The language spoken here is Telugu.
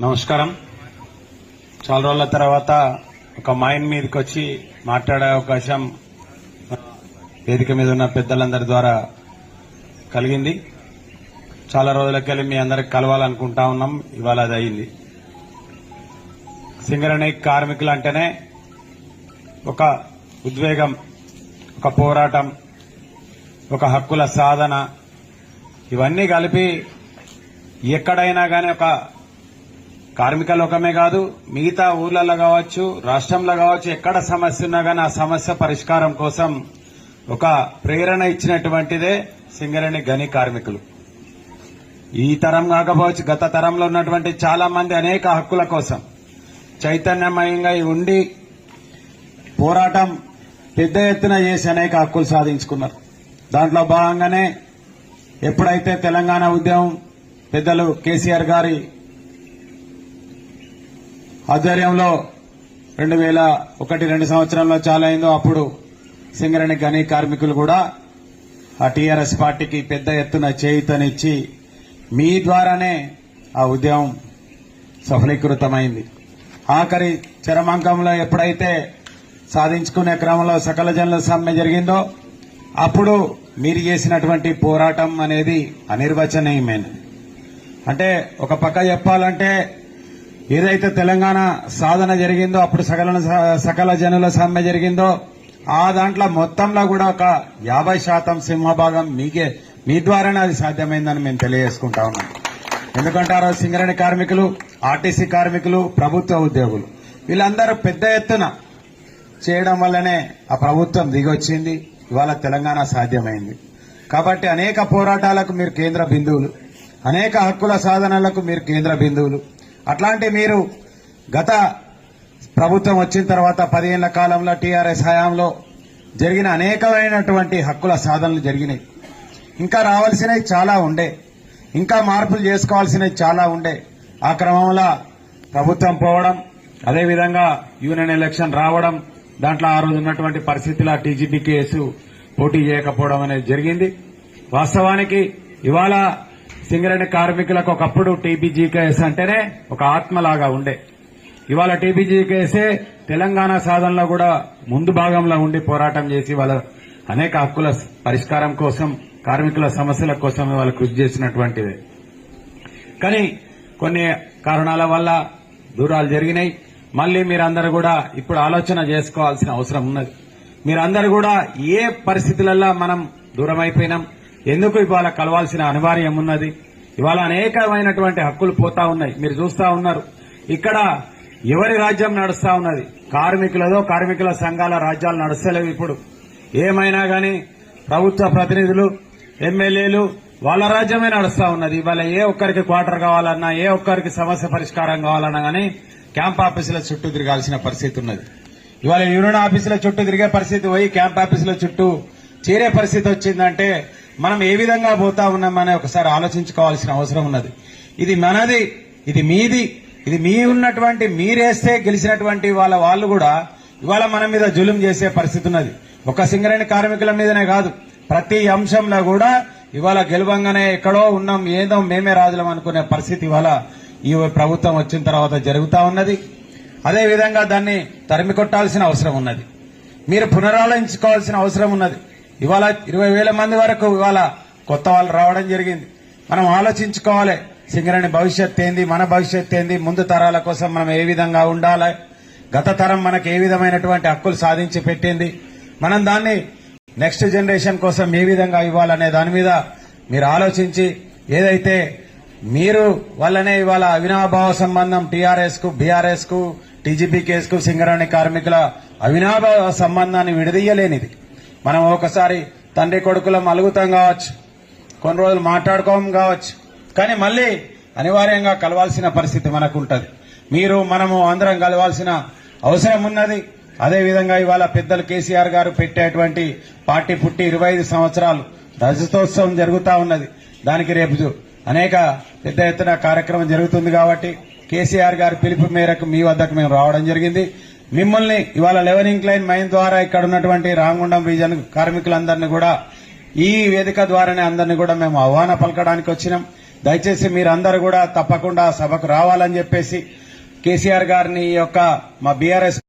నమస్కారం. చాలా రోజుల తర్వాత ఒక మైండ్ మీదకి వచ్చి మాట్లాడే అవకాశం వేదిక మీద ఉన్న పెద్దలందరి ద్వారా కలిగింది. చాలా రోజులకెళ్ళి మీ అందరికి కలవాలనుకుంటా ఉన్నాం. ఇవాళ అది అయింది. సింగరేణి కార్మికులు అంటేనే ఒక ఉద్వేగం, ఒక పోరాటం, ఒక హక్కుల సాధన, ఇవన్నీ కలిపి ఎక్కడైనా కానీ ఒక కార్మిక లోకమే కాదు, మిగతా ఊర్లలో కావచ్చు, రాష్ట్రంలో కావచ్చు, ఎక్కడ సమస్య ఉన్నా కానీ ఆ సమస్య పరిష్కారం కోసం ఒక ప్రేరణ ఇచ్చినటువంటిదే సింగరేణి గని కార్మికులు. ఈ తరం కాకపోవచ్చు, గత తరంలో ఉన్నటువంటి చాలా మంది అనేక హక్కుల కోసం చైతన్యమయంగా ఉండి పోరాటం పెద్ద ఎత్తున చేసి అనేక హక్కులు సాధించుకున్నారు. దాంట్లో భాగంగానే ఎప్పుడైతే తెలంగాణ ఉద్యమం పెద్దలు కేసీఆర్ గారి ఆధ్వర్యంలో 2001-2 సంవత్సరంలో చాలైందో అప్పుడు సింగరేణి గని కార్మికులు కూడా ఆ టీఆర్ఎస్ పార్టీకి పెద్ద ఎత్తున చేయూతనిచ్చి మీ ద్వారానే ఆ ఉద్యమం సఫలీకృతమైంది. ఆఖరి చరమాంకంలో ఎప్పుడైతే సాధించుకునే క్రమంలో సకల జనుల సమ్మె జరిగిందో అప్పుడు మీరు చేసినటువంటి పోరాటం అనేది అనిర్వచనీయమైనది. అంటే ఒక పక్క చెప్పాలంటే ఏదైతే తెలంగాణ సాధన జరిగిందో, అప్పుడు సకల జనుల సమ్మె జరిగిందో ఆ దాంట్లో మొత్తంలో కూడా ఒక 50% సింహభాగం మీ ద్వారానే అది సాధ్యమైందని మేము తెలియజేసుకుంటా ఉన్నాం. ఎందుకంటే ఆ రోజు సింగరేణి కార్మికులు, ఆర్టీసీ కార్మికులు, ప్రభుత్వ ఉద్యోగులు వీళ్ళందరూ పెద్ద ఎత్తున చేయడం వల్లనే ఆ ప్రభుత్వం దిగొచ్చింది. ఇవాళ తెలంగాణ సాధ్యమైంది. కాబట్టి అనేక పోరాటాలకు మీరు కేంద్ర బిందువులు, అనేక హక్కుల సాధనలకు మీరు కేంద్ర బిందువులు. అట్లాంటి మీరు గత ప్రభుత్వం వచ్చిన తర్వాత 10 ఏళ్ల కాలంలో టీఆర్ఎస్ హయాంలో జరిగిన అనేకమైనటువంటి హక్కుల సాధనలు జరిగినాయి. ఇంకా రావాల్సినవి చాలా ఉండే, ఇంకా మార్పులు చేసుకోవాల్సినవి చాలా ఉండే. ఆ క్రమంలో ప్రభుత్వం పోవడం, అదేవిధంగా యూనియన్ ఎలక్షన్ రావడం, దాంట్లో ఆ రోజు ఉన్నటువంటి పరిస్థితుల టీజీపీ కేసు పోటీ చేయకపోవడం అనేది జరిగింది. వాస్తవానికి ఇవాళ సింగరేణి కార్మికులకు ఒకప్పుడు టీబీజీ కేసు అంటేనే ఒక ఆత్మలాగా ఉండే. ఇవాళ టీబీజీ కేసే తెలంగాణ సాధనలో కూడా ముందు భాగంలో ఉండి పోరాటం చేసి వాళ్ళ అనేక హక్కుల పరిష్కారం కోసం, కార్మికుల సమస్యల కోసం వాళ్ళు కృషి చేసినటువంటిదే. కానీ కొన్ని కారణాల వల్ల దూరాలు జరిగినాయి. మళ్లీ మీరందరూ కూడా ఇప్పుడు ఆలోచన చేసుకోవాల్సిన అవసరం ఉన్నది. మీరందరూ కూడా ఏ పరిస్థితులలో మనం దూరం అయిపోయినాం, ఎందుకు ఇవాళ కలవాల్సిన అనివార్యం ఉన్నది. ఇవాళ అనేకమైనటువంటి హక్కులు పోతా ఉన్నాయి. మీరు చూస్తా ఉన్నారు ఇక్కడ ఎవరి రాజ్యం నడుస్తా ఉన్నది. కార్మికులదో, కార్మికుల సంఘాల రాజ్యాలు నడుస్తలేవు. ఇప్పుడు ఏమైనా గాని ప్రభుత్వ ప్రతినిధులు, ఎమ్మెల్యేలు వాళ్ళ రాజ్యమే నడుస్తా ఉన్నది. ఇవాళ ఏ ఒక్కరికి క్వార్టర్ కావాలన్నా, ఏ ఒక్కరికి సమస్య పరిష్కారం కావాలన్నా గానీ క్యాంప్ ఆఫీసుల చుట్టూ తిరగాల్సిన పరిస్థితి ఉన్నది. ఇవాళ యూనియన్ ఆఫీసుల చుట్టూ తిరిగే పరిస్థితి పోయి క్యాంప్ ఆఫీసుల చుట్టూ చేరే పరిస్థితి వచ్చిందంటే మనం ఏ విధంగా పోతా ఉన్నామని ఒకసారి ఆలోచించుకోవాల్సిన అవసరం ఉన్నది. ఇది మనది, ఇది మీది, ఇది మీ ఉన్నటువంటి మీరేస్తే గెలిచినటువంటి వాళ్ళు కూడా ఇవాళ మన మీద జులుం చేసే పరిస్థితి ఉన్నది. ఒక సింగరేణి కార్మికుల మీదనే కాదు, ప్రతి అంశంలో కూడా ఇవాళ గెలవంగానే ఎక్కడో ఉన్నాం, ఏదో మేమే రాజులం అనుకునే పరిస్థితి ఇవాళ ఈ ప్రభుత్వం వచ్చిన తర్వాత జరుగుతా ఉన్నది. అదేవిధంగా దాన్ని తరిమి కొట్టాల్సిన అవసరం ఉన్నది. మీరు పునరాలోచించుకోవాల్సిన అవసరం ఉన్నది. ఇవాళ 20,000 మంది వరకు ఇవాళ కొత్త వాళ్ళు రావడం జరిగింది. మనం ఆలోచించుకోవాలి, సింగరేణి భవిష్యత్ ఏంది, మన భవిష్యత్ ఏంది, ముందు తరాల కోసం మనం ఏ విధంగా ఉండాలి, గత తరం మనకు ఏ విధమైనటువంటి హక్కులు సాధించి పెట్టింది, మనం దాన్ని నెక్స్ట్ జనరేషన్ కోసం ఏ విధంగా ఇవ్వాలనే దాని మీద మీరు ఆలోచించి, ఏదైతే మీరు వల్లనే ఇవాళ అవినాభావ సంబంధం టీఆర్ఎస్ కు, బీఆర్ఎస్ కు, టీజీపీ కేసుకు, సింగరేణి కార్మికుల అవినాభావ సంబంధాన్ని విడదీయలేనిది. మనం ఒకసారి తండ్రి కొడుకులం అలుగుతాం కావచ్చు, కొన్ని రోజులు మాట్లాడుకోం కావచ్చు, కానీ మళ్లీ అనివార్యంగా కలవాల్సిన పరిస్థితి మనకు ఉంటది. మీరు మనము అందరం కలవాల్సిన అవసరం ఉన్నది. అదేవిధంగా ఇవాళ పెద్దలు కేసీఆర్ గారు పెట్టేటువంటి పార్టీ పుట్టి 25 సంవత్సరాలు రజతోత్సవం జరుగుతా ఉన్నది. దానికి రేపు అనేక పెద్ద ఎత్తున కార్యక్రమం జరుగుతుంది. కాబట్టి కేసీఆర్ గారి పిలుపు మేరకు మీ వద్దకు మేము రావడం జరిగింది. మిమ్మల్ని ఇవాళ లెవెనింగ్ లైన్ మైన్ ద్వారా ఇక్కడ ఉన్నటువంటి రామగుండం రీజన్ కార్మికులందరినీ కూడా ఈ వేదిక ద్వారానే అందరినీ కూడా మేము ఆహ్వాన పలకడానికి వచ్చినాం. దయచేసి మీరందరూ కూడా తప్పకుండా సభకు రావాలని చెప్పేసి కేసీఆర్ గారిని ఈ యొక్క మా బీఆర్ఎస్